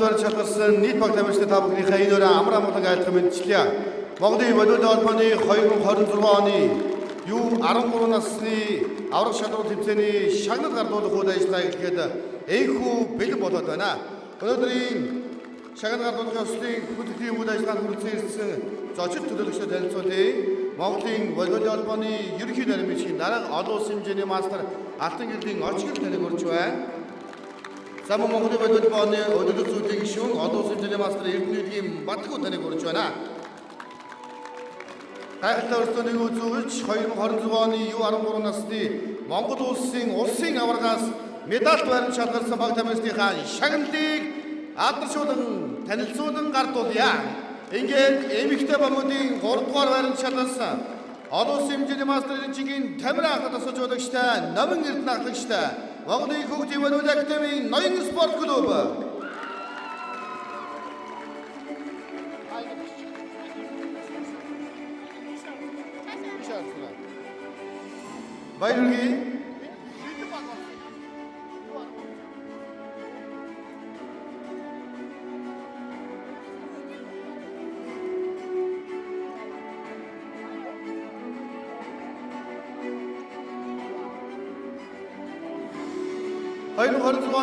барь чадсан нийт баг тамирчид та бүхнийхээ энэ өрөө амар амгалан айлтган мэдчилье. Монголын волейбол холбооны 2026 оны U13 насны аврах шалруу тэмцээний шагнал гардуулах үйл ажиллагаа эхлэхэд энхүү бэлэн болоод байна. Өнөөдрийн шагнал гардуулахын өслийн хөтөлбөрийн үйл ажиллагаанд хүрэлцэн ирсэн зочид төлөөлөгчдөд танилцуулъя. Монголын волейбол холбооны ерөнхий нарийн бичгийн дарга олон улсын хэмжээний мастер Алтан гэрлийн очгил таныг урьж байна. Саму Монголын волейбол холбооны өдөрт зүйлийн гишүүн олон улсын хэмжээний мастер Эрдэнэгийн Батгуу таныг урьж байна. Гайхалтай өртөөнийг үзүүлж 2026 оны U13 насны Монгол улсын аваргаас медальт баримт шалгарсан баг тамирчдынхаа шагналыг алдаршуулан танилцуулан гардуулъя. Ингээд эмэгтэй багуудын 3 дугаар баримт шалгарсан олон улсын хэмжээний мастер Эрдэнэгийн Тамир ахад тасалж удагчтай Номин Эрдэнэ ахлагчтай Монголын хөгжлийн волейбол академийн ноён спорт клуб Баяргий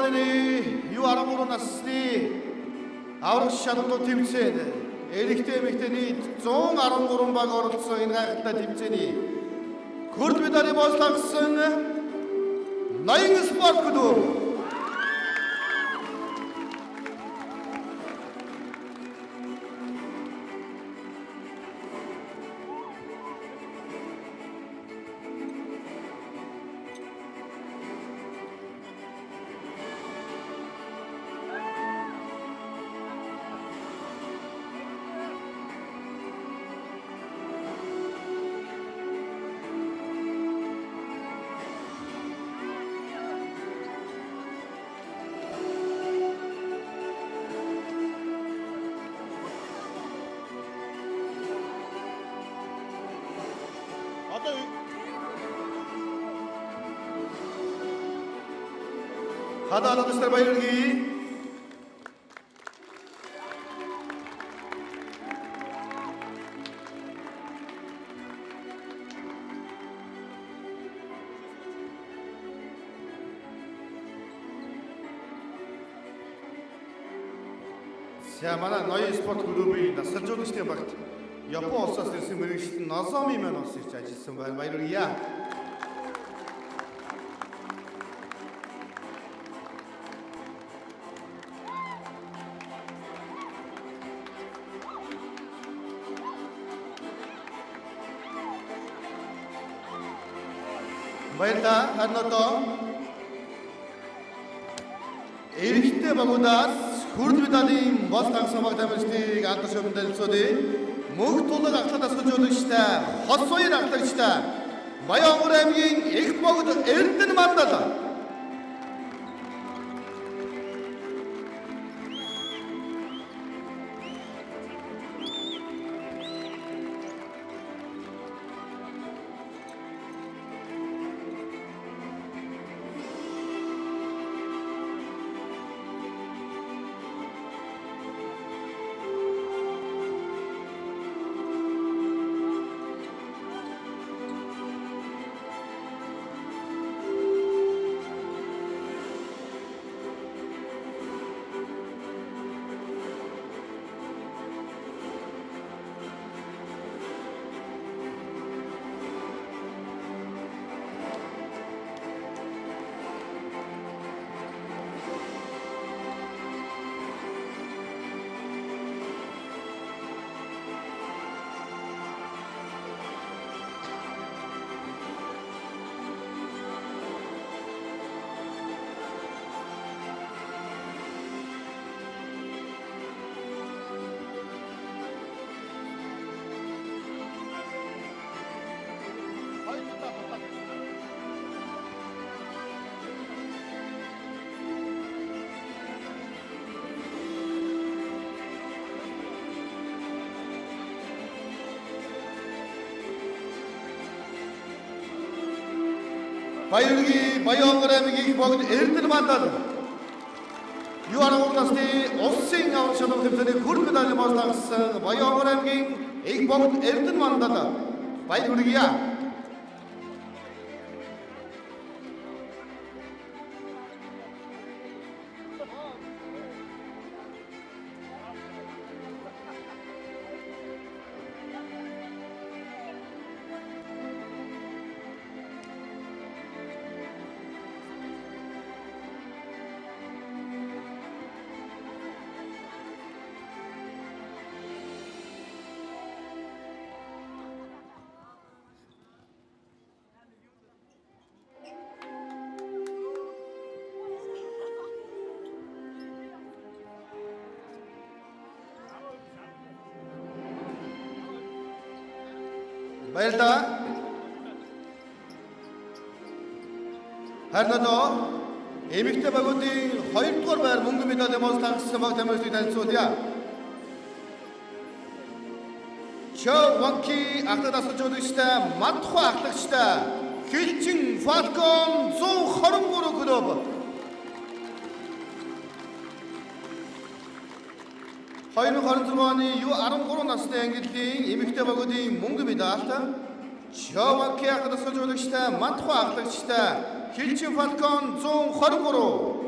оны U13 насны аврах шалруу тэмцээнд эрэгтэй эмэгтэй нийт 113 баг оролцсон энэ гайхалтай тэмцээний хүрд медалийн бослогсон ноён спорт клуб Хадаа алгастар баяргий. За манай ноён спорт клубын дасгалжуулагчдын багт Япон улсаас ирсэн мэргэжил Нозоми маань улс ирж ажилласан байна. Баяргийа. Баярлалаа. Харин одоо эрэгтэй багуудаас хүрд медалийн бол тагсан баг тамирчдыг алдаршуулан танилцуулъя. Мөнх тулаг ахлах тасгалжуулагчтай Хос Соёр ахлагчтай Баянгөр аймгийн их богд Эрдэнэ мандал Баянгөр аймгийн их богд Эрдэнэ мандал U13 насны улсын аврах шалгуур тэмцээний хөрөнгө медалийн боос тагсан Баянгор аймгийн Иг богд Эрдэнэ мандал баяр хүргье. Баярлалаа. Харин одоо эмэгтэй багуудын 2 дугаар байр мөнгө медалийн боос тагсан баг тамирчдыг танилцуулъя. Чаванки ахлах асуужлагчтай Мадху ахлагчтай Хилчин Фалкон 123 клуб. Хоёрын 26 оны U13 насны ангиллын эмэгтэй багуудын мөнгө медаль Чаванки ахлах асуужлагчтай Мадху ахлагчтай Хилчин Фалкон 123.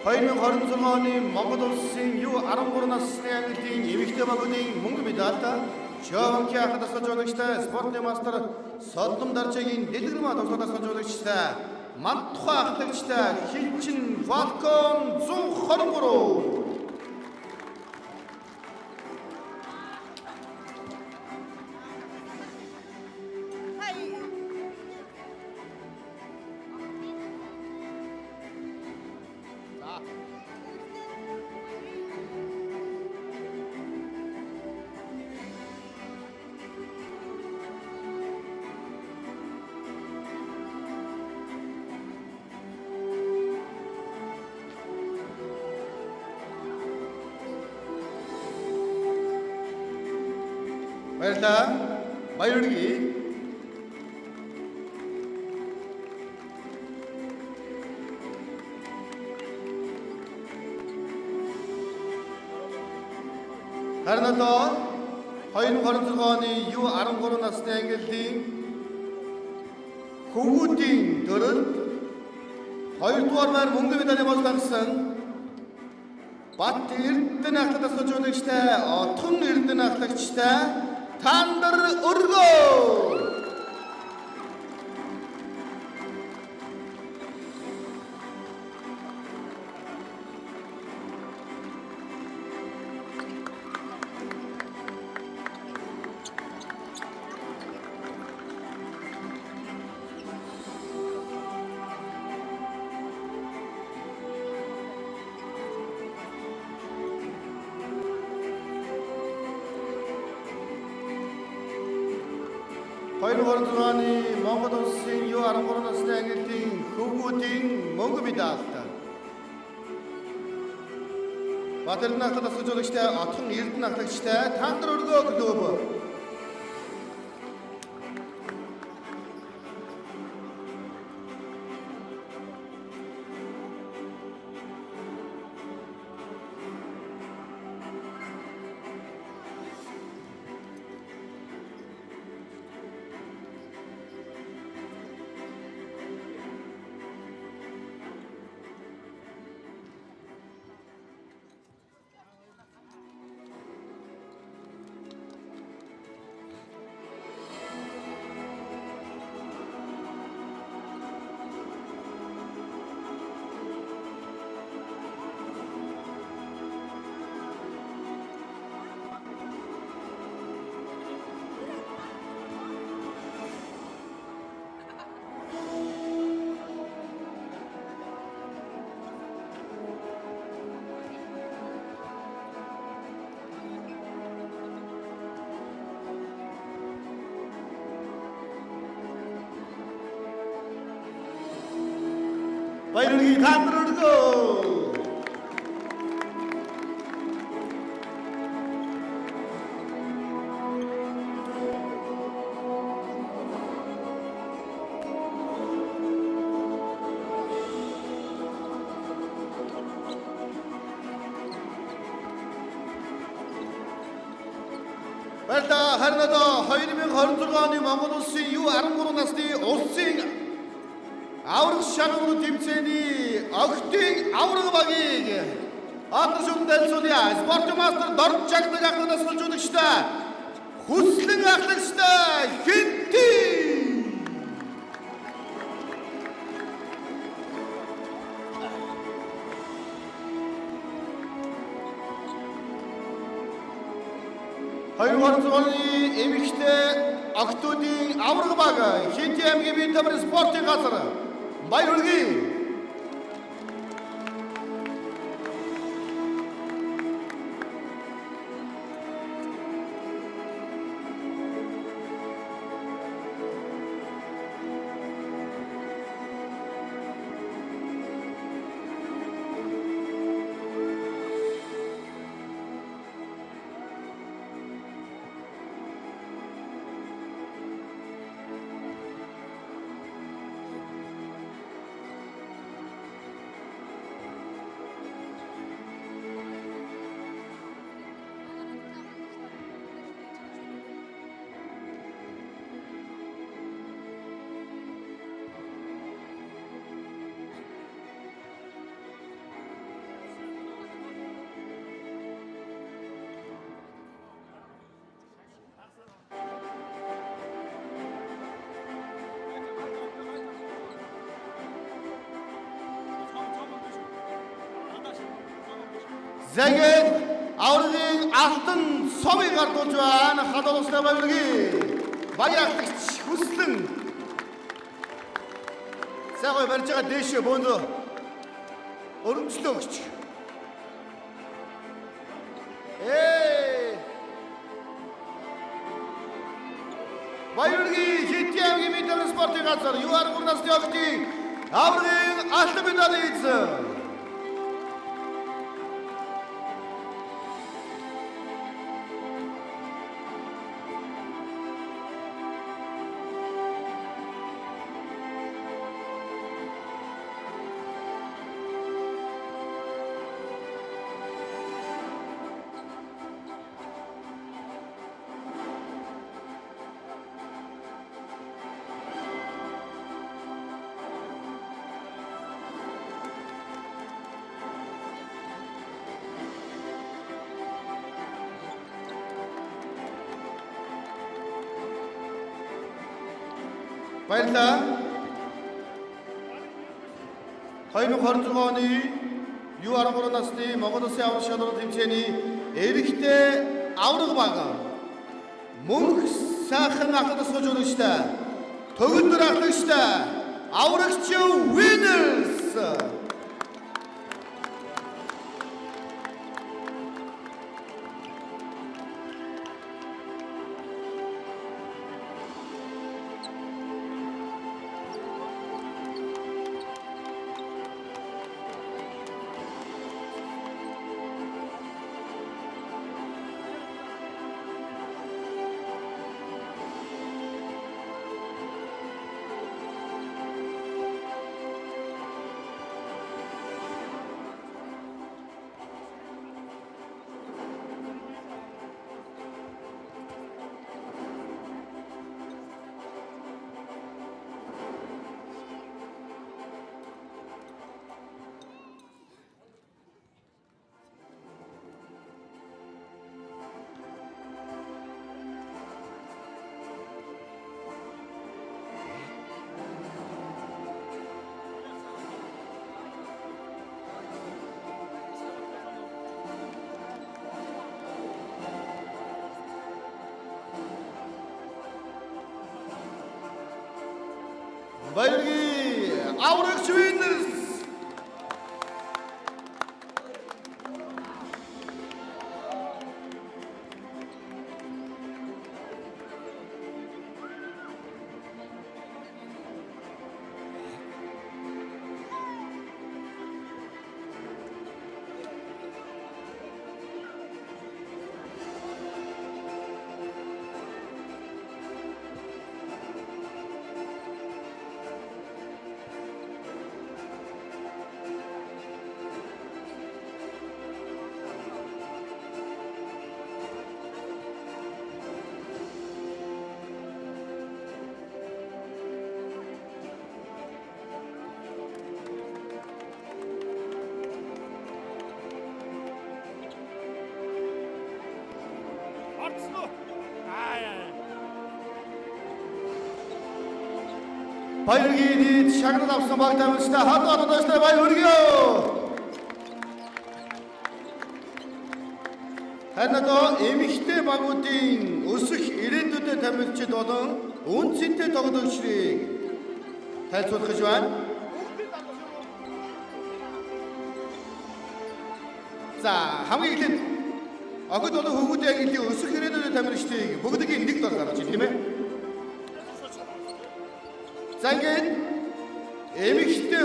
Хоёрын 26 оны Монгол улсын U13 насны ангиллын эмэгтэй багуудын мөнгө медаль Чаванки ахлах асуужлагчтай спортын мастер Солдом Даржигийн дэлгэрмаа тоглолт асуужлагчтай Мадху ахлагчтай Хилчин Фалкон 123. Баярлалаа. Баяр хүргэе. Харин одоо 2026 оны U13 насны ангиллын хөвгүүдийн дөрөлд 2 дугаар байр мөнгө медалийн боос тагсан Бат Эрдэнэ ахлах асуужлагчтай Отгон Эрдэнэ ахлагчтай Тандар Өргөө. Хоёрын 26 оны Монгол улсын U13 насны ангиллын хөвгүүдийн мөнгө медаль Бат Эрдэнэ ахлах асуужлагчтай Отгон Эрдэнэ ахлагчтай Тандар Өргөө клуб. баярлалыг танд өргөө. Баярлалаа. Харин одоо 2026 оны Монгол улсын U13 насны улсын аврах шалгуур тэмцээний огтын авраг багийг Атар шүтэн танилцуулъя. Спортын мастер Дорж Жагдаг ахнаас хөлжүүлэгчтэй хүслэн ахлагчтай Хинти. Оны эмэгтэй октодын авраг баг Хинти аймгийн бие тамирын спортын газар баяр хүргэе. Зэгэн аврагын алтан цомыг гардуулж байна. Халуун устай баяр хүргэе. Баярлагч хүслэн. Сайхан барьж байгаа дээшээ бөөндөө өргөмжлөө өгч. Баяр хүргэе. Хинти аймгийн бие тамирын спортын газар U13 насны октын аврагын алтан медаль эзэн. Баярлалаа. 2026 оны U13 насны Монгол Улсын аврах шалгуур тэмцээний эрэгтэй авраг баг мөнх сайхан ахлагч хожуулагчтай төгөлдөр ахлагчтай аврагч winners. Баярлаги аврагч winners. баяргийн шагнал авсан баг тамирчтай хад одооштой баяр хүргэе. Ханадо эмэгтэй багуудын өсөх ирээдүйд тамирчид болон үнцэнтэй тоглогчдыг тайлбарлах гэж байна. За хамгийн ихэнд огт болон хүүхдийн ангиллын өсөх ирээдүйд тамирчдыг бүгдийг нэг дор гаргаж тийм ээ. За ингээд эмэгтэй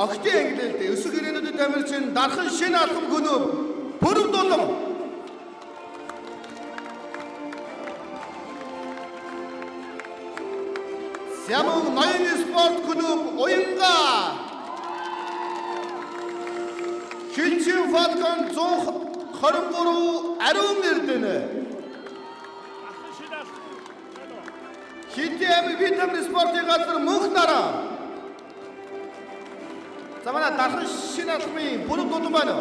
огтын ангиллд өсөх ирээдүйд тамирчин дархан шинэ алхам гүнөв бүрэн дулам Сямун ноён спорт клуб уянга Хилчин Фалкон 123 ариун эрдэнэ Хитэм витамин спортын газар мөнх дараа За манай дархан шинэ алхмын бүрэн дулам байна.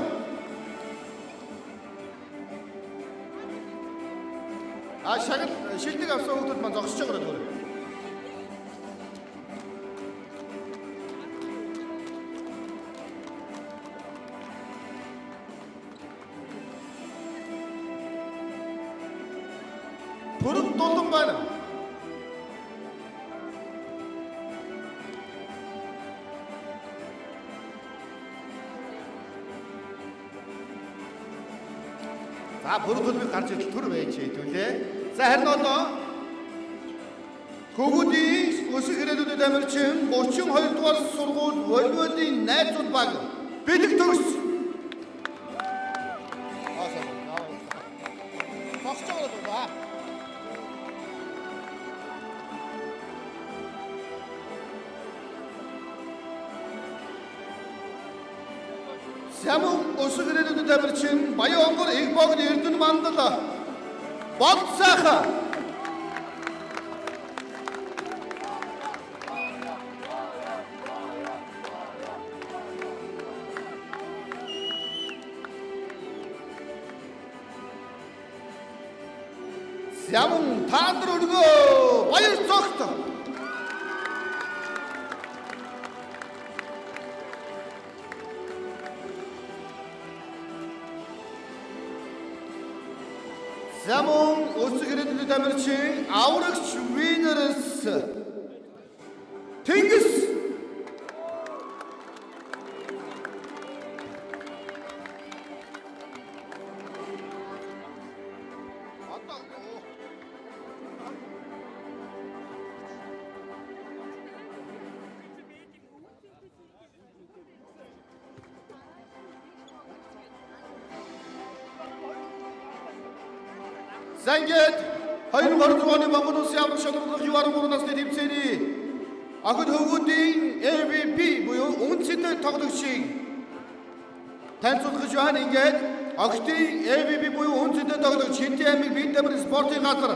Шагнал шилдэг авсан хүмүүс маань зогсож байгаа юм. Бүрэн дулам байна. За бүрэн дулмыг гарч ирэл төр байж хэдүүлээ. За харин одоо Хөгүүдийн өсөх ирээдүйд тамирчин 32 дугаар сургууль волейболын найзууд баг бэлэг төгс. Сямун өсөх ирээдүйд тамирчин Баян онгор Игбогны Эрдэнэ мандал болцсайхан Сямун таандар өргөө баяр цогт Сямун өсөх ирээдүйд тамирчин аврагч Винерс Тэнгис За ингээд 2020 оны Монгол Улсын аврах шалралт юугаар насны тэмцээний Ахад хөвгүүдийн MVP буюу үнцэнтэй тоглогчийг танилцуулах гэж байна. Ингээд Ахадын MVP буюу үнцэнтэй тоглогч Хинтээ аймаг Бинтамир спортын газар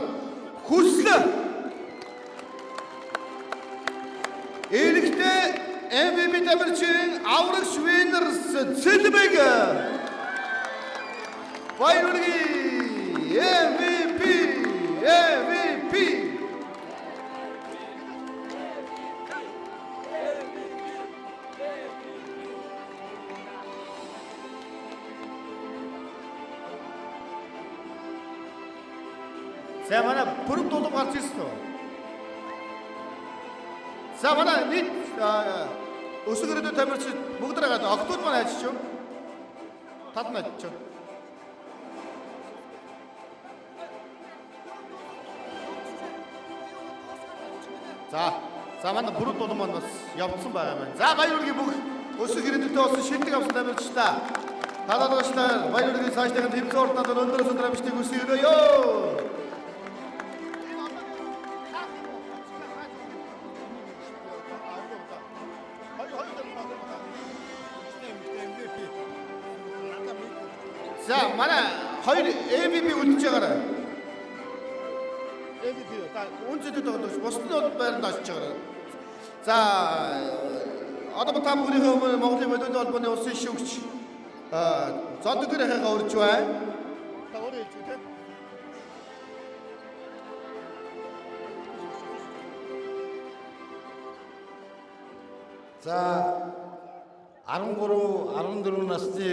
хүслээ эрэгтэй MVP тамирчин аврагч Винерс Цэлбэг баяргийн MVP За манай бүрэн дулам гарч ирсэн үү? За манай нийт өсөх ирээдүйд тамирчин бүгд байгаа октод маань ажиллаж шүү. Тад нь ажиллаж шүү. За манай бүрэн дулам маань бас явцсан байгаа юм. За баяргийн бүх өсөх ирээдүйд болсон шилдэг авсан тамирчтай талаачлаа баяргийн цаашдын тэмцээн уртнаад өндөр өндөр амжилтыг хүсье ёо. За манай хоёр MVP үлдэж байгаарай. MVP та үнцэтэй тоглож бусд нь бол байранд очиж байгаарай. За одоо та бүхний өмнө Монголын волейбол холбооны улсын шүүгч Зондгөр ахыгаа урьж байна. Та өөрөө хэлж үү те. За 13-14 насны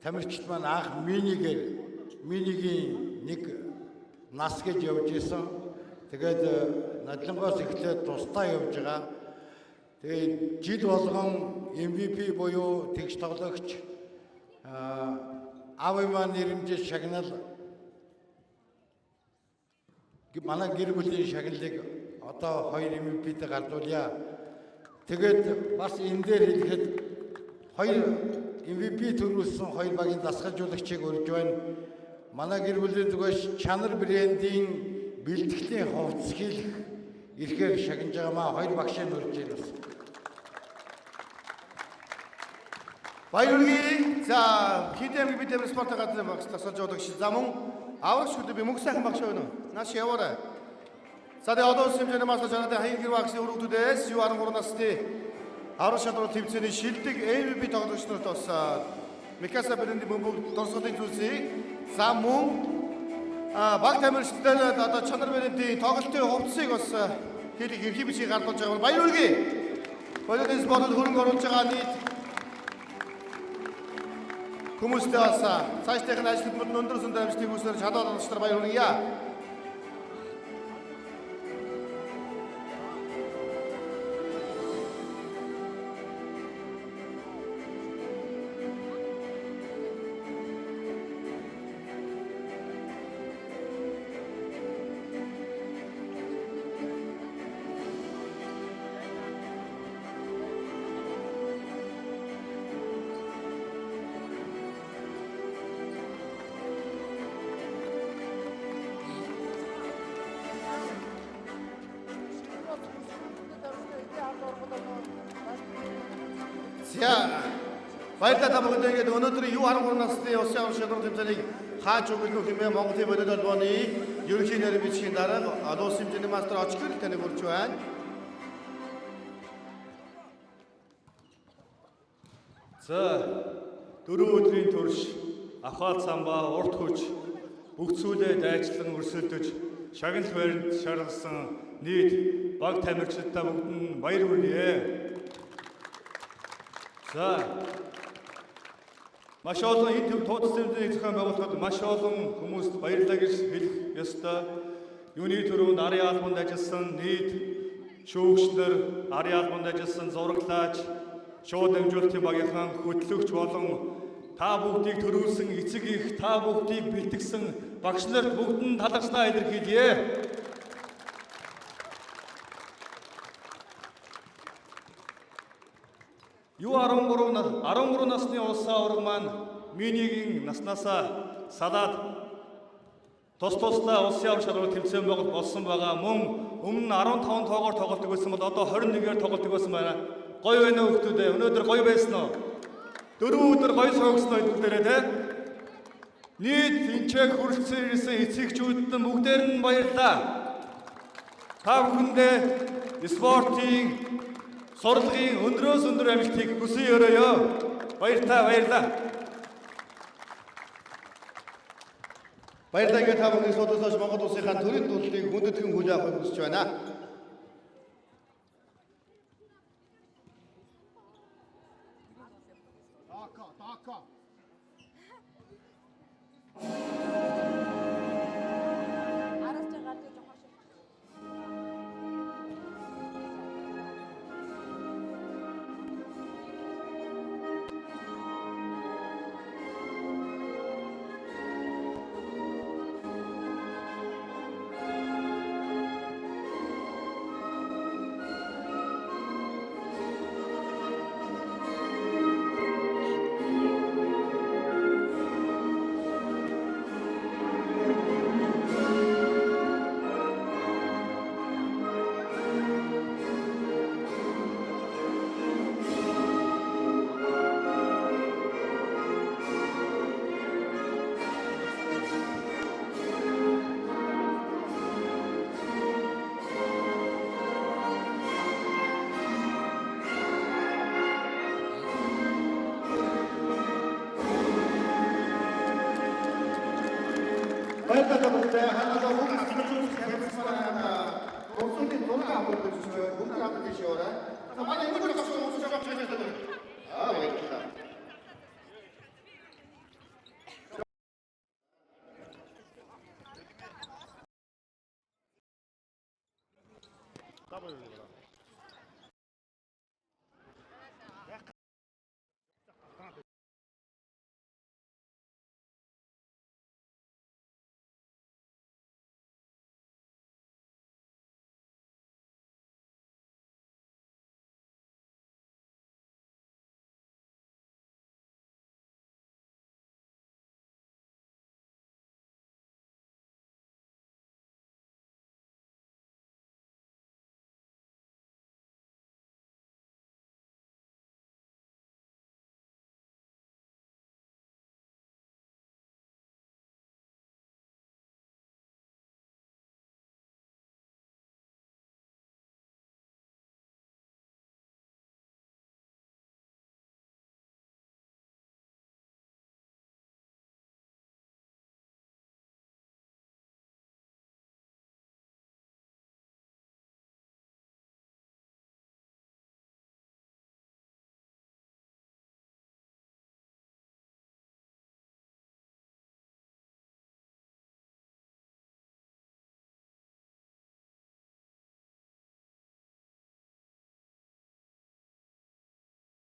тамирчид маань анх минигийн нэг нас гэж явж исэн. Тэгээд надлангоос эхлээд тусдаа явж байгаа. Тэгээд жил болгон MVP буюу тэгш тоглогч Авиман нэрмжил шагнал манай гэр бүлийн шагналыг одоо 2 MVP-д гардуулъя. Тэгээд бас энэ дээр хэлэхэд 2 MVP төрүүлсэн 2 багийн дасгалжуулагчийг урьж байна. Манай гэр бүлийн зүгээс чанар брендийн бэлтгэлийн хувцс хийх ирэхээр шагнаж байгаамаа 2 багшийг урьж байна. Баярлалаа. За хитэмг битэмр спорт газрын багш дасгалжуулагч за мөн аврагч хөдөө мөнх сайхан багш байна. Нааш яваарай. За тэгээ одоо хэмжээний мастер чанарын хаяг гэр багшийн өргөдүүдээс юу 13 насны аврагч шатрал төвцөний шилдэг MVP тоглогч нарт бас Микаса брендийн бөмбөг дурсгалын зүйлсийг за мөн баг тамирчдад одоо чанар брендийн тоглолтын хувцсыг бас хэлийг эрхий бичиг гардуулж байгаа баярлалаа. Болоод спортод хөрөнгө оруулж байгаа нийт хүмүүстээ бас цаашдын ажилтнууд өндөр сүндөр амжилтыг хүсэж чадвар олгочдоор баярлалаа. За баярлалаа та бүхэнд ингээд өнөөдөр U13 насны улсын аврагч шатрал тэмцээнийг хааж өгөх хэмээн Монголын бодит албаны ерөнхий нарийн бичгийн дарга олон улсын хэмжээний мастер очгөр таныг хүрч байна. За 4 өдрийн турш ахаа самбаа урт хүч бүх зүйлээ дайчлан өрсөлдөж шагнал баримт шаргалсан нийт баг тамирчидаа бүгд баяр хүргэе. За маш олон энэ төв тооцоолтын зохион байгуулахад маш олон хүмүүст баярлалаа гэж хэлэх ёстой. Юуны төрөнд арын албанд ажилласан нийт шүүгчнэр, арын албанд ажилласан зураглаач, шууд дамжуулалтын багийнхан хөтлөгч болон та бүгдийг төрүүлсэн эцэг их та бүгдийг бэлтгэсэн багш нарт бүгдэнд талархснаа илэрхийлье. U13 насны улсын аварга маань минигийн наснасаа салаад тусдаа улсын аварга шалралт тэмцээн болсон байгаа. Мөн өмнө нь 15 тоогоор тоглолтог байсан бол одоо 21-ээр тоглолтог байсан байна. Гоё байна уу хүмүүдээ? Өнөөдөр гоё байсан уу? 4 өдөр гоё суугсан өдрөөрөө те. Нийт энчээ хүрэлцэн ирсэн эцэгчүүд нь бүгдээр нь баярлалаа. Та бүхэндээ спортын сурлагын өндрөөс өндөр амжилтыг хүсье өрөөё. Баярлалаа. Баярлалаа та бүхний судалж Монгол улсынхаа төрийн төлөвлөлийг хүндэтгэн хүлээн авахыг хүсэж байна. Дака. Баярлалаа бүгдээ хаалгаа бүгд хамтдаа явуулсан байна. Бүгд хамтдаа хийж яваарай. За манай энэ бол бас уусч байгаа юм байна.